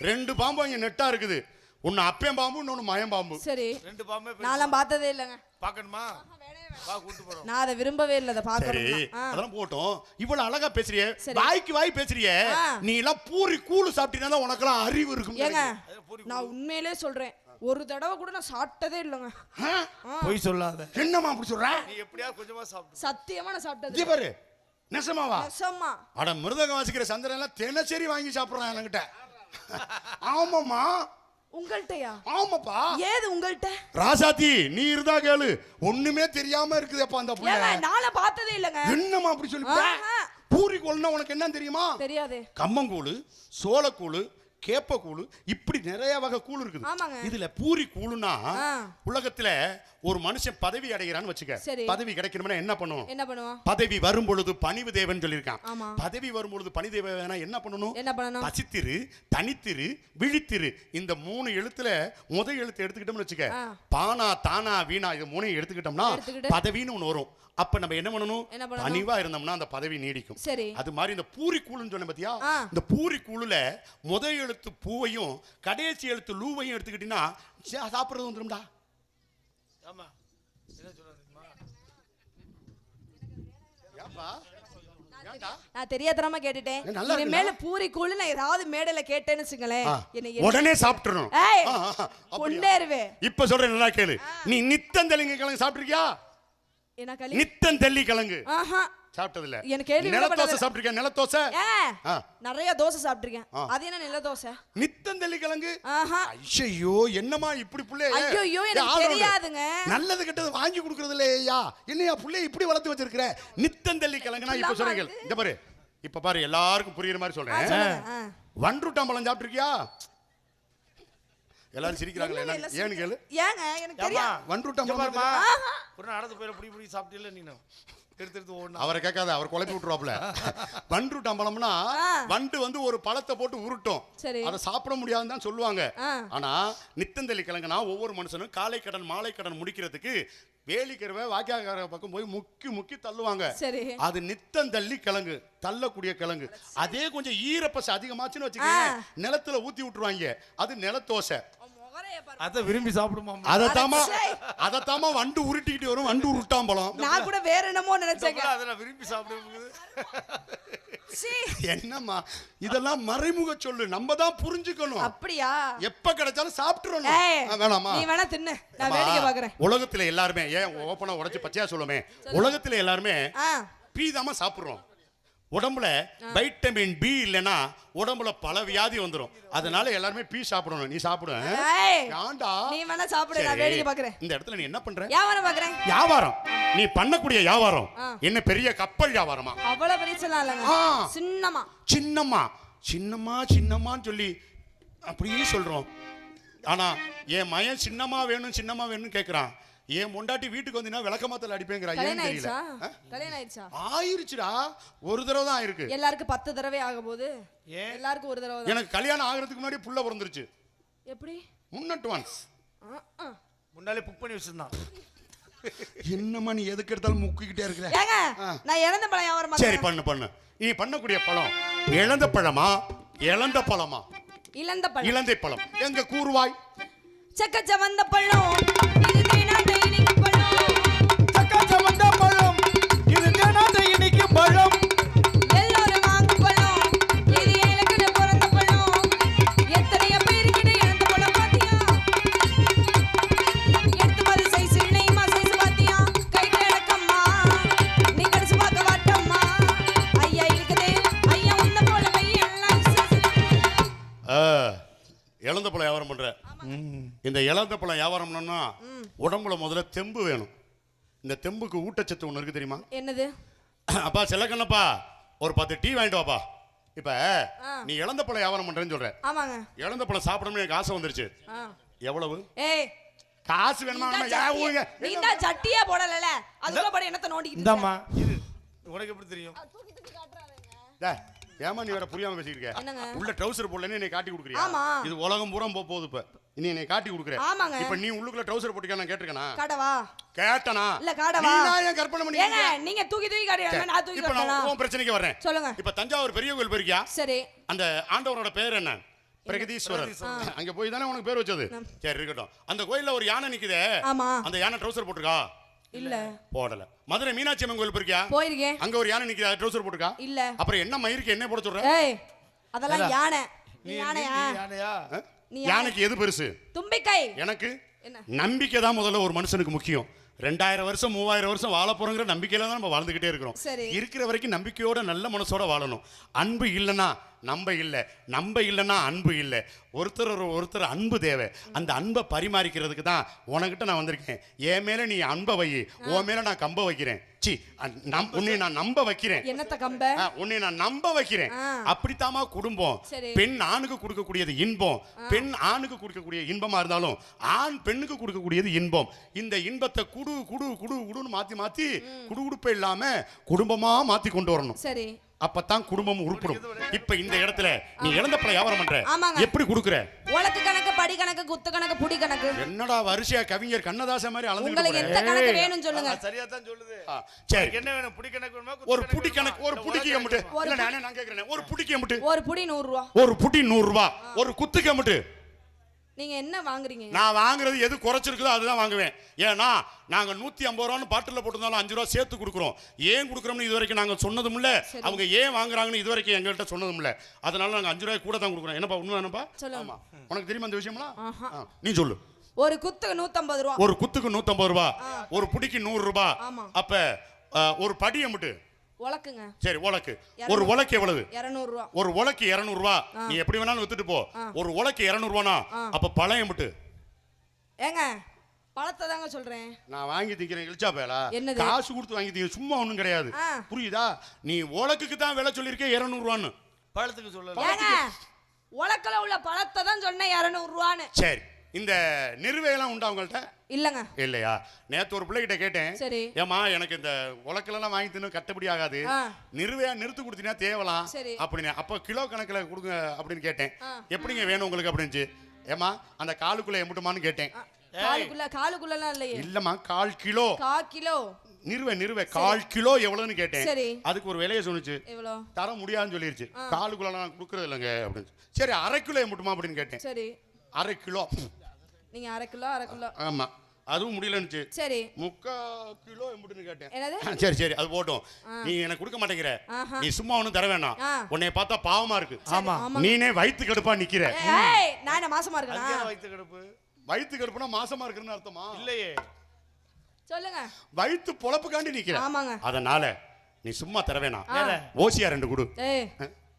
2 பாம்பு அங்க நெட்டா இருக்குது. ஒன்னு அப்பேன் பாம்பு, இன்னொன்னு மயம் பாம்பு. சரி, 2 பாம்பே நான்லாம் பார்த்ததே இல்லங்க. பார்க்கணுமா? வா கூட்டி போறோம். நான் அதை விரும்பவே இல்ல, அதை பார்க்கணும். சரி, அதெல்லாம் போட்டும். இவ்வளவு அழகா பேசுறியே, வாய்க்கு வாய் பேசுறியே, நீ எல்லாம் பூரி கூழு சாப்பிட்டீங்கன்னா உனக்கெல்லாம் அறிவு இருக்கும். ஏங்க, நான் உண்மையிலே சொல்றேன், ஒரு தடவை கூட நான் சாப்பிட்டதே இல்லங்க. போய் சொல்லாத. என்னமா அப்படி சொல்ற? நீ எப்படியா கொஞ்சமா சாப்பிடு. சத்தியமா நான் சாப்பிட்டது இங்க பாரு, நெசமாவா? நெசமா. அட மிருதகம் வாசிக்கிற சந்திரன் எல்லாம் தினசரி வாங்கி சாப்பிடுறான் என்கிட்ட. ஆமாமா. உங்கள்கிட்டயா? ஆமாப்பா. ஏது உங்கள்கிட்ட? ராசாத்தி, நீ இருந்தா கேளு. ஒண்ணுமே தெரியாம இருக்குதேப்பா அந்த புள்ள. ஏங்க, நாளை பார்த்ததே இல்லங்க. என்னமா அப்படி சொல்லிட்ட? பூரி கூழ்னா உனக்கு என்ன தெரியுமா? தெரியாது. கம்மங்கூழு, சோளக்கூழு, கேப்பக்கூழு, இப்படி நிறைய வகை கூழ் இருக்குது. ஆமாங்க. இதுல பூரி கூழுனா உலகத்துல ஒரு மனுஷன் பதவி அடைகிறான்னு வச்சுக்க. பதவி கிடைக்கணும்னா என்ன பண்ணுவோம்? என்ன பண்ணுவோம்? பதவி வரும் பொழுது பணிவு தேவன் சொல்லியிருக்கான். ஆமா. பதவி வரும் பொழுது பணி தேவனா என்ன பண்ணணும்? என்ன பண்ணணும்? பசித்திரு, தனித்திரு, விழித்திரு. இந்த 3 எழுத்துல முதல் எழுத்து எடுத்துக்கிட்டோம்னு வச்சுக்க, பானா தானா வீணா, இது 3 எடுத்துக்கிட்டோம்னா பதவின்னு ஒண்ணு வரும். அப்ப நம்ம என்ன பண்ணணும்? பணிவா இருந்தோம்னா அந்த பதவி நீடிக்கும். அது மாதிரி இந்த பூரி கூழுன்னு சொன்ன பாத்தியா, இந்த பூரி கூழுல முதல் எழுத்து பூவையும் கடைசி எழுத்து லூவையும் எடுத்துக்கிட்டீங்கன்னா சாப்பிடுறது வந்துரும்டா. ஆமா, என்ன சொல்றீங்கம்மா? ஏப்பா நான் தெரியாதனமா கேட்டுட்டேன். இனிமேல பூரி கூழு நான் ஏதாவது மேடையில கேட்டேன்னு வச்சுங்களேன், உடனே சாப்பிட்டுறணும். கொண்டேருவே. இப்ப சொல்றேன், நல்லா கேளு. நீ நித்தந்தளிங்க கிழங்கு சாப்பிட்டிருக்கியா? நித்தந்தள்ளி கிழங்கு சாப்பிட்டது இல்ல? எனக்கு கேள்வி நிலத்தோசை சாப்பிட்டிருக்கியா? நிலத்தோசை நிறைய தோசை சாப்பிட்டிருக்கேன். அது என்ன நில தோசை? நித்தந்தள்ளி கிழங்கு. ஐயோ, என்னமா இப்படி புள்ளே? ஐயோ, எனக்கு தெரியாதுங்க. நல்லது கெட்டது வாங்கி கொடுக்கறது இல்லையா? என்னையா புள்ளே இப்படி வளர்த்து வச்சிருக்கிற? நித்தந்தள்ளி கிழங்குனா இப்ப சொல்றீங்க. இந்த பாரு, இப்ப பாரு, எல்லாருக்கும் புரியுற மாதிரி சொல்றேன். வன்ருட்டாம்பழம் சாப்பிட்டிருக்கியா? எல்லாரும் சிரிக்கிறாங்களே, ஏன்னு கேளு. ஏங்க, எனக்கு தெரியும். வன்ருட்டாம்பழம் ஒரு நடந்து போயில புடி சாப்பிட்டில்ல நீ? எடுத்து ஓடணும். அவரை கேட்காத, அவர் குழப்பி விட்டுருவாப்ல. வன்ருட்டாம்பழம்னா வண்டு வந்து ஒரு பழத்தை போட்டு உருட்டும், அதை சாப்பிட முடியாதுன்னு தான் சொல்லுவாங்க. ஆனா நித்தந்தள்ளி கிழங்குனா ஒவ்வொரு மனுஷனும் காலை கடன் மாலை கடன் முடிக்கிறதுக்கு வேலிக்கிறவ வாக்கியாக்கார பக்கம் போய் முக்கி முக்கி தள்ளுவாங்க. அது நித்தந்தள்ளி கிழங்கு, தள்ளக்கூடிய கிழங்கு. அதே கொஞ்சம் ஈரப்பசை அதிகமாச்சுன்னு வச்சுக்கோங்க, நிலத்துல ஊத்தி விட்டுருவாங்க. அது நிலத்தோசை. அத விரும்பி சாப்பிடுமா? அதத்தாமா வண்டு உருட்டிக்கிட்டு வரும், வண்டு உருட்டாம்பழம். நான் கூட வேற என்னமோ நினைச்சேங்க. அதெல்லாம் விரும்பி சாப்பிடுறது என்னம்மா இதெல்லாம் மறைமுக சொல்லு, நம்ம தான் புரிஞ்சுக்கணும். அப்படியா? எப்ப கிடைச்சாலும் சாப்பிட்டுறணும். வேணாமா? நீ வேணா தின்னு, நான் வேடிக்கை பார்க்கறேன். உலகத்துல எல்லாருமே ஏன் ஓபனா உடைச்சு பச்சையா சொல்லுமே, உலகத்துல எல்லாருமே பீ தாமா சாப்பிடுறோம். உடம்புல வைட்டமின் பி இல்லனா உடம்புல பல வியாதி வந்துரும். அதனால எல்லாரும் பீ சாப்பிடணும். நீ சாப்பிடு. ஏண்டா? நீ வேணா சாப்பிடு, நான் வேடிக்கை பார்க்கறேன். இந்த இடத்துல நீ என்ன பண்ற? வியாபாரம் பார்க்கறேன். வியாபாரம்? நீ பண்ணக்கூடிய வியாபாரம் என்ன பெரிய கப்பல் வியாபாரமா? அவ்வளவு பெருசெல்லாம் இல்லங்க, சின்னமா. சின்னமா சின்னமா சின்னமான்னு சொல்லி அப்படியே சொல்றோம். ஆனா என் மயன் சின்னமா வேணும் சின்னமா வேணும்னு கேக்குறான். ஏன் முண்டாட்டி வீட்டுக்கு வந்தீங்கன்னா விளக்கமாத்தல அடிப்பேங்கிறா. ஏன் தெரியல. கல்யாணம் ஆயிடுச்சா? ஆயிருச்சுடா, ஒரு தடவை தான் ஆயிருக்கு. எல்லாருக்கும் 10 தடவை ஆக போகுது. எல்லாருக்கும் ஒரு தடவை. எனக்கு கல்யாணம் ஆகிறதுக்கு முன்னாடி புள்ள பிறந்துருச்சு. எப்படி? முன்னட்வான்ஸ் முன்னாலே புக் பண்ணி வச்சிருந்தான். என்னம்மா நீ எதுக்கு எடுத்தாலும் முக்கிக்கிட்டே இருக்கிற? ஏங்க, நான் இழந்த பழம் வியாபாரம். சரி, பண்ணு. நீ பண்ணக்கூடிய பழம் இழந்த பழமா இழந்த பழமா? இழந்த பழம். இழந்தை பழம். எங்க கூறுவாய்? சக்கச்ச வந்த பழம், இது தேனாட்ட இனிக்கு பழம். சக்கச்ச வந்த பழம், இது தேனாட்ட இனிக்கு பழம். எல்லாரும் வாங்கும் பழம், இது ஏலக்குன்னு பிறந்த பழம். எத்தனையோ பேருக்கிட்ட இழந்த பழம் பாத்தியா? எடுத்து மாதிரி சைஸ் நெய்மா சைஸ் பாத்தியா? கை கிடக்கம்மா, நீ கடிச்சு பார்க்க வாட்டம்மா. ஐயா இருக்குதே, ஐயா உன்ன போல பையன் இழந்த பழம் வியாபாரம் பண்ற. இந்த இழந்த பழம் வியாபாரம் பண்ணா உடம்புல முதல்ல தெம்பு வேணும். இந்த தெம்புக்கு ஊட்டச்சத்து ஒண்ணு இருக்கு, தெரியுமா? என்னது? அப்பா செல்லக்கண்ணப்பா, ஒரு 10 டீ வாங்கிட்டு வாப்பா. இப்ப நீ இழந்த பழம் வியாபாரம் பண்றேன்னு சொல்ற. ஆமாங்க. இழந்த பழம் சாப்பிடணும்னு எனக்கு ஆசை வந்துருச்சு. எவ்வளவு? காசு வேணுமா? நீ தான் சட்டியே போடலல, அதுக்குள்ள படி என்னத்த நோண்டிக்கிட்டு இந்தம்மா இது உனக்கு எப்படி தெரியும்? ஏமா நீ வேற புரியாம பேசிட்டு இருக்க? உள்ள ட்ரவுசர் போடலன்னு என்னை காட்டி கொடுக்குறியா? இது உலகம் பூரா போகுது. இப்ப நீ என்னை காட்டி கொடுக்குற. இப்ப நீ உள்ளுக்குள்ள ட்ரவுசர் போட்டுக்க நான் கேட்டிருக்கேனா? காடவா? கேட்டனா? இல்ல காடவா? நீ நான் ஏன் கற்பனை பண்ணி? ஏங்க நீங்க தூக்கி காட்டுறீங்க, நான் தூக்கி காட்டறேன். இப்ப நான் உன் பிரச்சனைக்கு வரேன். சொல்லுங்க. இப்ப தஞ்சாவூர் பெரிய கோயில் போயிருக்கியா? சரி. அந்த ஆண்டவரோட பேர் என்ன? பிரகதீஸ்வரர். அங்க போய் தானே உனக்கு பேர் வச்சது. சரி இருக்கட்டும். அந்த கோயில்ல ஒரு யானை நிக்குதே, ஆமா. அந்த யானை ட்ரவுசர் போட்டுருக்கா? இல்ல போடல. மதுரை மீனாட்சி அம்மன் கோயில் போயிருக்கியா? போயிருக்கேன். அங்க ஒரு யானை நிக்குதா, ட்ரவுசர் போட்டுருக்கா? இல்ல. அப்புறம் என்ன மயிருக்கு என்ன போட சொல்ற? ஏய் அதெல்லாம் யானை. நீ யானையா? யானைக்கு எது பெருசு? தும்பிக்கை. எனக்கு என்ன? நம்பிக்கை தான் முதல்ல ஒரு மனுஷனுக்கு முக்கியம். 2000 வருஷம் 3000 வருஷம் வாழ போறோங்கிற நம்பிக்கையில தான் நம்ம வாழ்ந்துகிட்டே இருக்கிறோம். இருக்கிற வரைக்கும் நம்பிக்கையோட நல்ல மனசோட வாழணும். அன்பு இல்லைன்னா நம்ப இல்லை, நம்ப இல்லைன்னா அன்பு இல்லை. ஒருத்தர் அன்பு தேவை. அந்த அன்பை பரிமாறிக்கிறதுக்கு தான் உனக்கிட்ட நான் வந்திருக்கேன். என் மேல நீ அன்பை வை, உன் மேல நான் கம்ப வைக்கிறேன். உன்னை நான் நம்ப வைக்கிறேன். என்னத்த கம்ப? உன்னை நான் நம்ப வைக்கிறேன். அப்படித்தாமா குடும்பம். பெண் ஆணுக்கு கொடுக்கக்கூடியது இன்பம், பெண் ஆணுக்கு கொடுக்கக்கூடிய இன்பமா இருந்தாலும் ஆண் பெண்ணுக்கு கொடுக்கக்கூடியது இன்பம். இந்த இன்பத்தை குடு குடு குடு குடுன்னு மாத்தி மாத்தி குடுகுடுப்பே இல்லாம குடும்பமா மாத்தி கொண்டு வரணும். சரி, அப்பதான் குடும்பம் உருப்படும். இப்ப இந்த இடத்துல நீ இழந்தப்பல வியாபாரம் பண்ற, எப்படி கொடுக்குற? உலக்கு கணக்கு, படி கணக்கு, குத்து கணக்கு, புடி கணக்கு. என்னடா வரிசையா கவிஞர் கண்ணதாசன் மாதிரி அளந்து உங்களுக்கு எந்த கணக்கு வேணும்னு சொல்லுங்க. சரியா தான் சொல்லுது. சரி, என்ன வேணும்? புடி கணக்கு வேணுமா? ஒரு புடி கணக்கு, ஒரு புடிக்கு எம்புட்டு? இல்ல நான் கேக்குறேன், ஒரு புடிக்கு எம்புட்டு? ஒரு புடி 100 ரூபாய். ஒரு புடி 100 ரூபாய். ஒரு குத்துக்கு எம்புட்டு? நீங்க என்ன வாங்குறீங்க? நான் வாங்குறது எது குறைச்சிருக்குதோ அதுதான் வாங்குவேன். ஏன்னா நாங்க 150 ரூபான்னு பாட்டில் போட்டிருந்தாலும் 5 ரூபா சேர்த்து கொடுக்குறோம். ஏன் கொடுக்குறோம்னு இது வரைக்கும் நாங்க சொன்னதும் இல்ல, அவங்க ஏன் வாங்குறாங்கன்னு இது வரைக்கும் எங்கள்கிட்ட சொன்னதும் இல்ல. அதனால நாங்க 5 ரூபாய் கூட தான் கொடுக்குறோம். என்னப்பா உண்மை என்னப்பா? ஆமா. உனக்கு தெரியுமா அந்த விஷயம்லாம்? நீ சொல்லு. ஒரு குத்துக்கு 150 ரூபாய். ஒரு குத்துக்கு 150 ரூபாய். ஒரு புடிக்கு 100 ரூபாய். அப்ப ஒரு படி எம்புட்டு? உலக்குங்க. சரி, உலக்கு. ஒரு உலக்கு எவ்வளவு? 200 ரூபாய். ஒரு உலக்கு 200 ரூபாய். நீ எப்படி வேணாலும் வித்துட்டு போ. ஒரு உலக்கு 200 ரூபானா அப்ப பழம் எம்புட்டு? ஏங்க பழத்தை தாங்க சொல்றேன். நான் வாங்கி திங்கிறேன் இழிச்சா பேலா. என்னது? காசு கொடுத்து வாங்கி திங்க, சும்மா ஒண்ணும் கிடையாது. புரியுதா? நீ உலக்குக்கு தான் விலை சொல்லிருக்கே 200 ரூபான்னு. பழத்துக்கு சொல்லல. ஏங்க உலக்கல உள்ள பழத்தை தான் சொன்னேன் 200 ரூபான்னு. சரி, இந்த நிறுவையெல்லாம் உண்டா உங்கள்ட்ட? இல்லங்க. இல்லையா? நேத்து ஒரு பிள்ளைகிட்ட கேட்டேன். சரி. ஏமா எனக்கு இந்த உலக்கெல்லாம் வாங்கி தின்னு கட்டுப்படி ஆகாது, நிறுவையா நிறுத்து கொடுத்தீங்கன்னா தேவலாம் அப்படின்னு. அப்ப கிலோ கணக்குல கொடுங்க அப்படின்னு கேட்டேன். எப்படிங்க வேணும் உங்களுக்கு அப்படின்னு. ஏமா அந்த காலுக்குள்ள எம்புட்டுமான்னு கேட்டேன். காலுக்குள்ளலாம் இல்லையே. இல்லம்மா, 1/4 கிலோ. 1/4 கிலோ நிறுவை 1/4 கிலோ எவ்வளவுன்னு கேட்டேன். சரி. அதுக்கு ஒரு விலையை சொன்னுச்சு. எவ்வளவு? தர முடியாதுன்னு சொல்லிருச்சு. காலுக்குள்ள நான் கொடுக்கறது இல்லைங்க அப்படின்னு. சரி, 1/2 கிலோ எம்புட்டுமா அப்படின்னு கேட்டேன். சரி, 1/2 கிலோ. நீங்க 1/2 கிலோ 1/2 கிலோ. ஆமா, அதுவும் முடியலன்னு. சரி, 3/4 கிலோ எம்புட்டுன்னு கேட்டேன். என்னது? சரி சரி, அது போட்டும். நீ எனக்கு கொடுக்க மாட்டேங்கிற, நீ சும்மா ஒண்ணும் தர வேணாம். உன்னை பார்த்தா பாவமா இருக்கு. ஆமா, நீனே வயித்து கடுப்பா நிக்கிற. ஏய், நான் என்ன மாசமா இருக்கேனா? வயித்து கடுப்பு. வயித்து கடுப்புனா மாசமா இருக்குன்னு அர்த்தமா? இல்லையே. சொல்லுங்க. வயித்து பொழப்புக்காண்டி நிக்கிற. ஆமாங்க. அதனால நீ சும்மா தர வேணாம். ஓசியா 2 கொடு. ஏய்,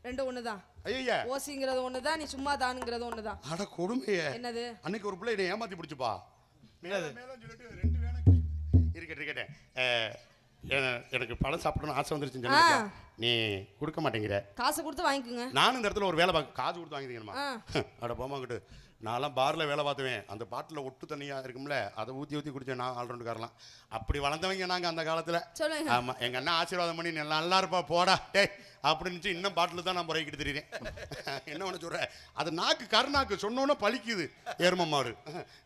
2 ஒண்ணுதான். ஐயா, ஓசிங்கிறது ஒண்ணுதான், நீ சும்மா தான்ங்கிறது ஒண்ணுதான். அட கொடுமையே. என்னது? அன்னைக்கு ஒரு பிள்ளை என்னை ஏமாத்தி பிடிச்சுப்பா. மேல சொல்லிட்டு 2 வேணா இருக்கட்டே. எனக்கு பழம் சாப்பிடணும்னு ஆசை வந்துருச்சுன்னு சொல்லிட்டு நீ கொடுக்க மாட்டேங்கிற. காசு கொடுத்து வாங்கிக்கோங்க. நானும் இந்த இடத்துல ஒரு வேலை பார்க்க காசு கொடுத்து வாங்கிக்கணுமா? அட போமாங்கிட்டு. நான்லாம் பாரில் வேலை பார்த்துவேன். அந்த பாட்டில் ஒட்டு தண்ணியாக இருக்கும்ல, அதை ஊற்றி ஊற்றி குடித்தேன். நான் ஆல்ரவுண்டுக்காரலாம். அப்படி வளர்ந்தவங்க நாங்கள் அந்த காலத்தில். ஆமாம், எங்கள் அண்ணன் ஆசீர்வாதம் பண்ணி நல்லா இருப்பா போடா டே அப்படின்னு இன்னும் பாட்டில் தான் நான் முறைக்கிட்டு தெரியுறேன். என்ன ஒன்று சொல்கிறேன், அது நாக்கு கருநாக்கு சொன்னோன்னே பழிக்குது எரும மாடு.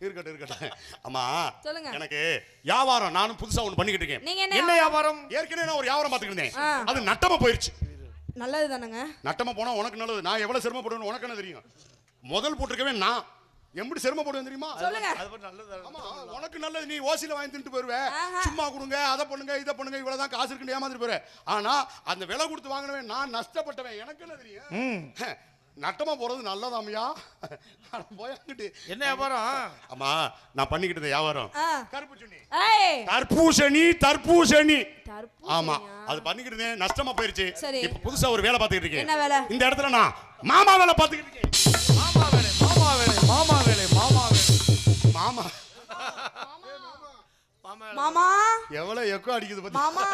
இருக்கட்டும். ஆமாம், எனக்கு வியாபாரம் நானும் புதுசாக ஒன்று பண்ணிக்கிட்டு இருக்கேன். என்ன வியாபாரம்? ஏற்கனவே நான் ஒரு வியாபாரம் பார்த்துக்கிட்டு இருந்தேன். அது நட்டமாக போயிடுச்சு. நல்லது தானங்க. நட்டமாக போனால் உனக்கு நல்லது. நான் எவ்வளோ சிரமப்படுவேன்னு உனக்கு என்ன தெரியும்? முதல் போட்டிருக்கவே நான் எப்படி சிரமப்படுவேன் தெரியுமா? உனக்கு நல்லது. நீ ஓசில வாங்கி தின்ட்டு போயிருவேன். சும்மா கொடுங்க, அதை பண்ணுங்க, இதை பண்ணுங்க, இவ்வளவுதான் காசு இருக்குன்னு ஏமாந்துட்டு போறேன். ஆனா அந்த விலை கொடுத்து வாங்கினவன் நான் நஷ்டப்பட்டவன். எனக்கு என்ன தெரியும்? நட்டமா போறது நல்லதாமையா? போயாங்கிட்டு என்ன வியாபாரம்? ஆமா, நான் பண்ணிக்கிட்டு இருந்த வியாபாரம் தர்பூசணி. ஆமா, அது பண்ணிக்கிட்டு இருந்தேன். நஷ்டமா போயிருச்சு. இப்ப புதுசா ஒரு வேலை பார்த்துக்கிட்டு இருக்கேன். இந்த இடத்துல நான் மாமா வேலை பார்த்துக்கிட்டு இருக்கேன். மாமா எவ்வளவு எக்கோ அடிக்குது பாத்து. மாமா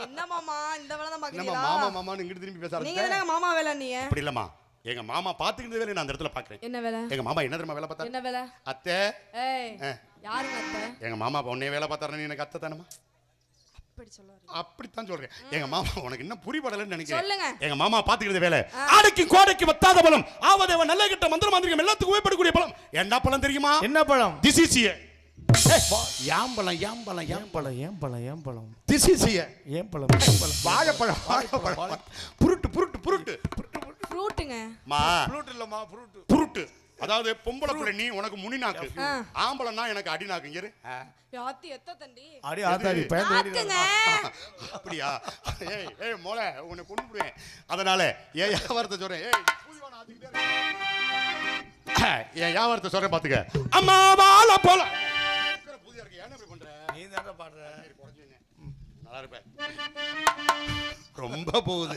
என்ன மாமா இந்த வேலை தான் பாக்குறீங்களா? மாமா மாமான்னு இங்க திரும்பி பேச நீங்க என்ன மாமா வேலை? நீ அப்படி இல்லம்மா, எங்க மாமா பாத்துக்கிட்ட வேலை நான் அந்த இடத்துல பாக்குறேன். என்ன வேலை? எங்க மாமா என்ன தெரியுமா வேலை பார்த்தாரு? என்ன வேலை? அத்தை. ஏய், யாருங்க அத்தை? எங்க மாமா உன்னை வேலை பார்த்தாரு. நீ எனக்கு அத்தை தானமா? அப்படி சொல்றாரு. அப்படித்தான் சொல்றேன். எங்க மாமா உனக்கு இன்னும் புரிபடலன்னு நினைக்கிறேன். சொல்லுங்க. எங்க மாமா பாத்துக்கிட்ட வேலை ஆடைக்கு கோடைக்கு வத்தாத பழம், ஆவதேவ நல்ல கிட்ட மந்திர மாந்திரிகம் எல்லாத்துக்கும் உபயோகப்படக்கூடிய பழம். என்ன பழம் தெரியுமா? என்ன பழம்? திசிசிய. யாம்பழம். திசிசிய. வாழைப்பழம். புருட்டு. ஃப்ரூட்டுங்க. மா ஃப்ரூட் இல்லம்மா ஃப்ரூட். புருட்டு. அதாவது பொம்பளை பிள்ளை நீ உனக்கு முனி நாக்கு, ஆம்பளைன்னா எனக்கு அடி நாக்கு. இங்க இரு. யாத்தி எத்த தண்டி அடி ஆத்தாடி பயந்து ஆத்துங்க. அப்படியா? ஏய் ஏய் மோளே உன்னை கொன்னுடுவேன். அதனால ஏன் வியாபாரத்தை சொல்றேன். ஏய் பூதிவான ஆத்திக்கிட்டே இருக்க. ஏன் வியாபாரத்தை சொல்றேன் பாத்துக்க. அம்மா வாழ போல பூதியா இருக்கு. ஏன் இப்படி பண்ற? நீ தானே பாடுற. நல்லா இருப்பேன். ரொம்ப போகுது.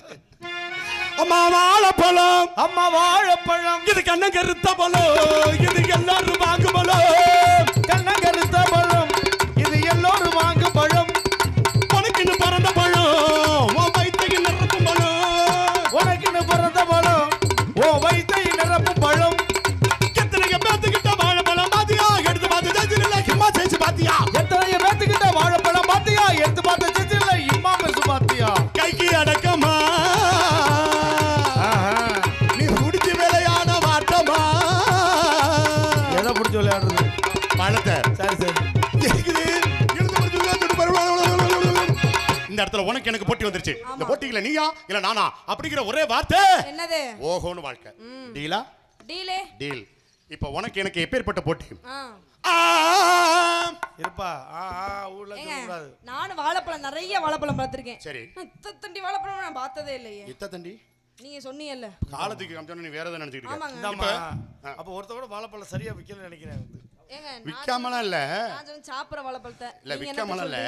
அம்மா வாழைப்பழம், அம்மா வாழைப்பழம், இது கண்ணம் கருத்த பழம், இது எல்லாரும் வாங்கு பழம். கண்ணம் கருத்த பழம், இது எல்லோரும் வாங்கு பழம். உனக்குன்னு பிறந்த பழம், உன் வயிற்றை நிரப்பும் பழம். உனக்குன்னு பிறந்த பழம், உன் வயிற்றை நிரப்பும் பழம். எத்தனை பேத்துக்கிட்ட வாழைப்பழம் பாத்தியா? எடுத்து பார்த்து ஜெயிச்சிருல சும்மா ஜெயிச்சு பாத்தியா? எத்தனை பேத்துக்கிட்ட வாழைப்பழம் பாத்தியா? எடுத்து பார்த்து செஞ்சிடல இம்மா மிஸ் பாத்தியா? கைக்கு அடக்கமா நீ குடிச்சு விளையாட வாட்டமா? எதை பிடிச்சி விளையாடுறது? பழத்தை. சரி சரி. இருக்குது. எழுந்து முடிச்சு விளையாண்டுட்டு வருவா. இந்த இடத்துல உனக்கு எனக்கு போட்டி வந்துருச்சு. இந்த போட்டியில நீயா இல்ல நானா அப்படிங்கிற ஒரே வார்த்தை என்னது? ஓஹோன்னு வாழ்க்கை. டீலா? டீலே. டீல். இப்போ உனக்கு எனக்கு எப்பேற்பட்ட போட்டி? இருப்பா. ஊர்ல ஏங்க, சொல்ல கூடாது. நானும் வாழைப்பழம் நிறைய வாழைப்பழம் பார்த்திருக்கேன். சரி. தண்டி வாழைப்பழம் நான் பார்த்ததே இல்லையே. இத்த தண்டி நீங்க சொன்னீங்கல்ல காலத்துக்கு காமிச்சோன்னு நீ வேற எதை நினைச்சிட்டு இருக்க? ஆமாங்க. இந்தாம்மா. அப்ப ஒருத்த கூட வாழைப்பழம் சரியா விக்கலன்னு நினைக்கிறேன். ஏங்க விக்காமலாம் இல்ல. நான் சாப்பிடுற வாழைப்பழத்தை இல்ல விக்காமலாம் இல்ல.